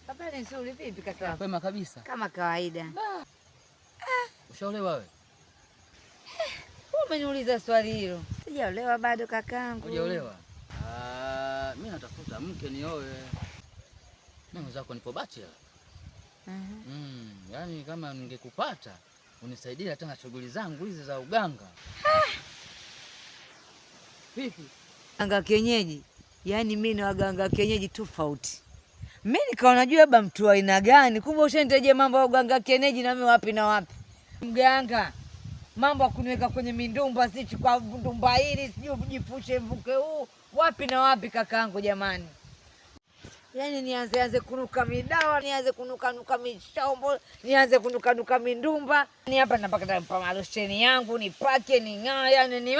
Habari nzuri, vipi kaka? Kwema kabisa. Kama kawaida. Ushaolewa wewe? Umeniuliza swali hilo. Sijaolewa bado kakangu. Hujaolewa? Mimi natafuta mke nioe. Mimi zako nipo bachelor. Yaani kama ningekupata unisaidia hata na shughuli zangu hizi za uganga. Vipi? Uganga kienyeji. Yaani mimi na waganga kienyeji tofauti. Mimi nikawa najua baba mtu wa aina gani, kumbe ushanitaje mambo ya uganga kienyeji na mimi wapi na wapi. Mganga, mambo ya kuniweka kwenye mindumba sichi kwa ndumba hili, sijui kujifushe mvuke huu, wapi na wapi kakaangu jamani. Yaani nianze kunuka midawa, nianze kunuka mishombo, nianze kunuka mindumba. Ni hapa napaka malosheni yangu, nipake, ning'aa, yani ni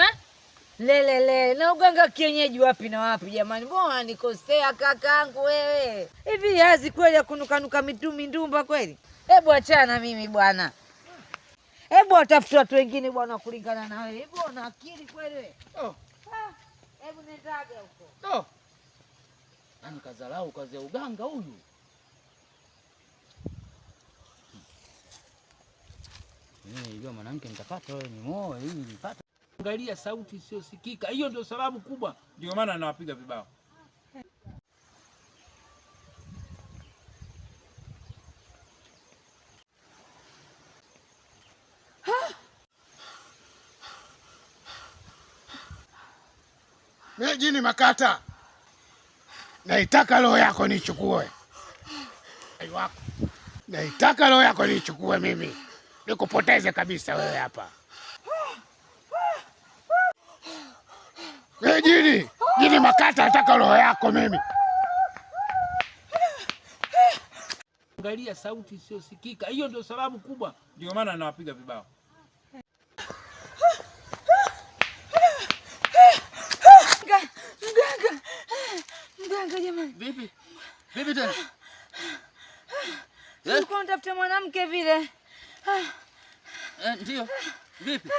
lele. Na uganga kienyeji wapi na wapi jamani? Mbona nikosea kakaangu wewe? Hivi hazi kweli ya kunuka mindumba kweli? Hebu achana mimi bwana. Hebu watafuta watu wengine bwana kulingana na wewe. Hebu una akili kweli wewe? Hebu nendage huko. Yaani kazalau kazi ya uganga huyu. Ndio mwanamke nitapata wewe ni moyo hii nipata. Angalia sauti isiyosikika. Hiyo ndio sababu kubwa. Ndio maana anawapiga vibao. Jini Makata, naitaka roho yako nichukue. Naitaka roho yako nichukue mimi. Nikupoteze kabisa wewe hapa. Jini Makata, nataka roho yako mimi. Angalia sauti isiyosikika. Hiyo ndio sababu kubwa. Ndio maana anawapiga vibao. Mganga jamani. Vipi? Vipi tena? Ulikuwa unatafuta mwanamke vile. Ndio. Vipi?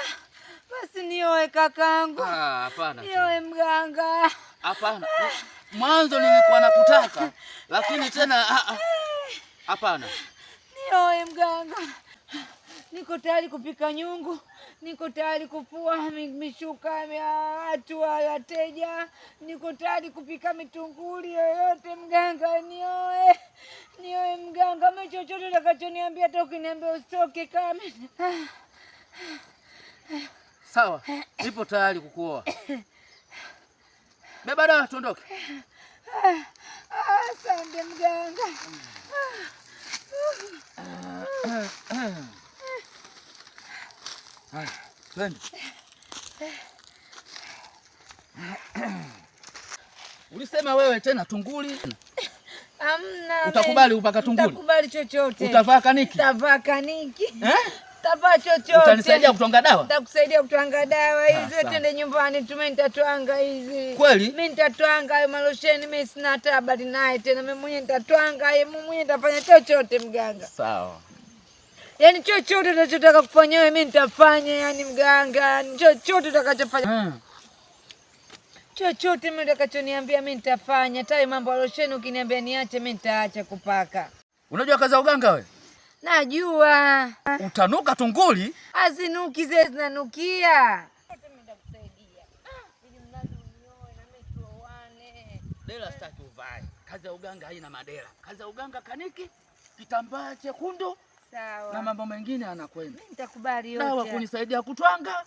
Basi nioe kakaangu. Hapana. Nioe mganga. Hapana. Mwanzo nilikuwa nakutaka, lakini tena hapana. Nioe mganga. Niko tayari kupika nyungu. Niko tayari kufua mishuka ya watu wateja. Niko tayari kupika mitunguli yoyote mganga, nioe. Nioe mganga, mimi chochote utakachoniambia, hata ukiniambia usitoke kama. Sawa, nipo tayari kukuoa. Beba dawa tuondoke. Asante mganga. Twende. Ulisema wewe tena tunguli? Hamna. Utakubali upaka tunguli? Utakubali chochote. Utavaa kaniki? Utavaa kaniki. Utavaa chochote. Utanisaidia kutwanga dawa? Nitakusaidia kutwanga dawa hizi. Twende nyumbani tume nitatwanga hizi. Kweli? Mimi nitatwanga hayo malosheni, mimi sina hata habari naye tena. Mimi mwenyewe nitatwanga, mimi mwenyewe nitafanya chochote mganga. Sawa. Yaani chochote unachotaka kufanya wewe mimi nitafanya, yani mganga, chochote utakachofanya. Chochote mimi utakachoniambia mimi nitafanya. Hata mambo ya losheni ukiniambia niache mimi nitaacha kupaka. Unajua kazi ya uganga wewe? Najua. Utanuka tunguli? Azinuki zile zinanukia. Mimi nitakusaidia. Ili mradi unioe na mimi tuoane. Dela sitaki uvae. Kazi ya uganga haina madela. Kazi ya uganga kaniki, kitambaa chekundu. Sawa. Na mambo mengine anakwenda. Mimi nitakubali yote. Dawa kunisaidia kutwanga.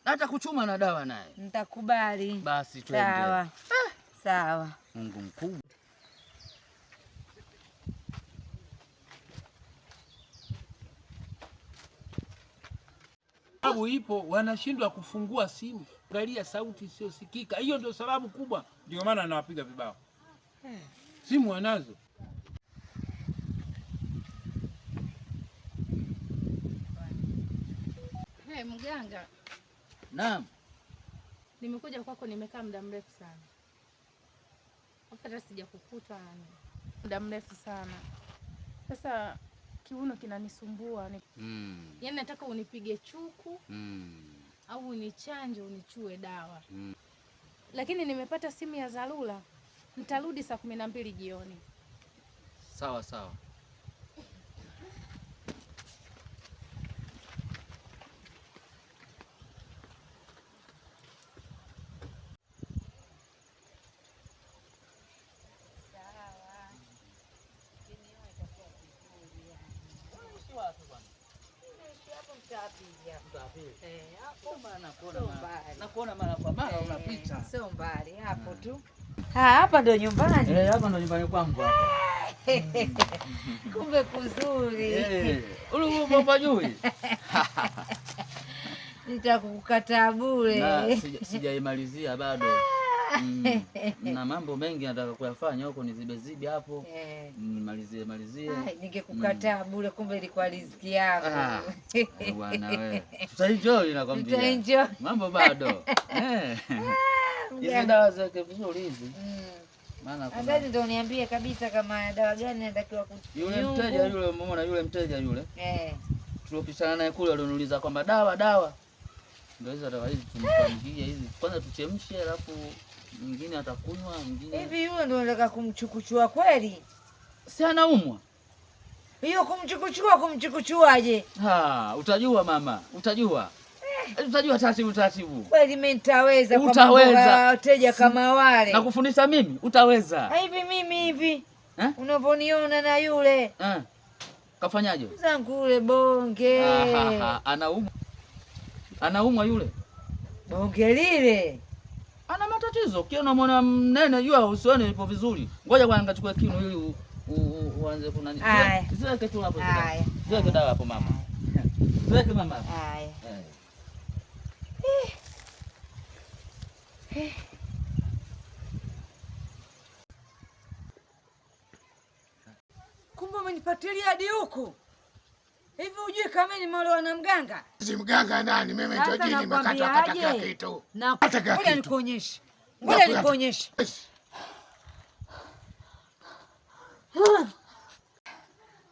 Na hata kuchuma na dawa naye. Nitakubali. Basi twende. Sawa. Sawa. Mungu mkubwa. Sababu ipo wanashindwa kufungua simu. Angalia sauti isiyosikika. Hiyo ndio sababu kubwa. Ndio maana anawapiga vibao. Simu wanazo. Mganga. Naam. Nimekuja kwako, nimekaa muda mrefu sana. Hata sijakukuta muda mrefu sana. Sasa kiuno kinanisumbua. Yaani nataka unipige chuku au unichanje unichue dawa. Lakini nimepata simu ya dharura. Nitarudi saa 12 jioni. Sawa sawa. Nakuona mara kwa mara unapita. Sio mbali hapo tu. Hapa ndo nyumbani. Hapa ndo nyumbani kwangu hapa. Kumbe kuzuri. Ule baba jui. Nitakukataa bure. Sijaimalizia bado. Na mambo mengi nataka kuyafanya huko, nizibe hapo. Malizie. Ningekukataa bure, kumbe ilikuwa riziki yako. Bwana wewe. Tutaenjoy nakwambia. Tutaenjoy. Mambo bado. Hizi dawa zake vizuri hizi. Maana kuna Andazi ndio niambie kabisa kama dawa gani natakiwa kunywa. Yule mteja yule, umeona yule mteja yule? Tulopishana naye kule alioniuliza kwamba dawa. Ndio hizo dawa hizi tumpangie hizi. Kwanza tuchemshe, alafu mwingine atakunywa, mwingine. Hivi yule ndio unataka kumchukuchua kweli? Si anaumwa. Hiyo kumchukuchuaje? Utajua mama, utajua. Utajua taratibu. Kweli mimi nitaweza kwa wateja kama wale. Na kufundisha mimi, utaweza. Hivi mimi hivi. Unavyoniona na yule. Kafanyaje? Zangu ule bonge. Anaumwa yule. Bonge lile. Ana matatizo. Ukiona mwana mnene jua usione ipo vizuri. Ngoja kwanza ngachukue kinu ili uanze kunani. Ziweke tu hapo. Ziweke dawa hapo mama. Ziweke mama. Haya. Kumbe umenifuatilia hadi huku. Hivi hujui kama ni mmolewa na mganga? Si mganga nani? Mimi ndio jini nimekata kila kitu. Ngoja nikuonyeshe. Ngoja nikuonyeshe.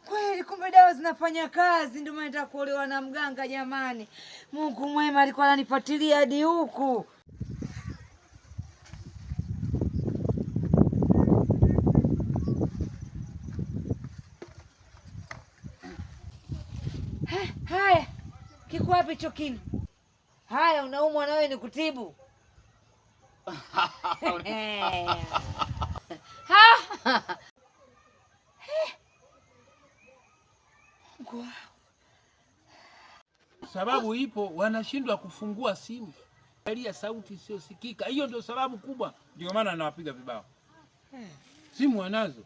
Kweli kumbe dawa zinafanya kazi, ndio maana nataka kuolewa na mganga jamani. Mungu mwema, alikuwa ananifuatilia hadi huku. Haya, kiko wapi hicho kinu? Haya, unaumwa na wewe nikutibu. Sababu ipo, wanashindwa kufungua simu. Angalia sauti isiyosikika. Hiyo ndio sababu kubwa. Ndio maana anawapiga vibao. Simu wanazo.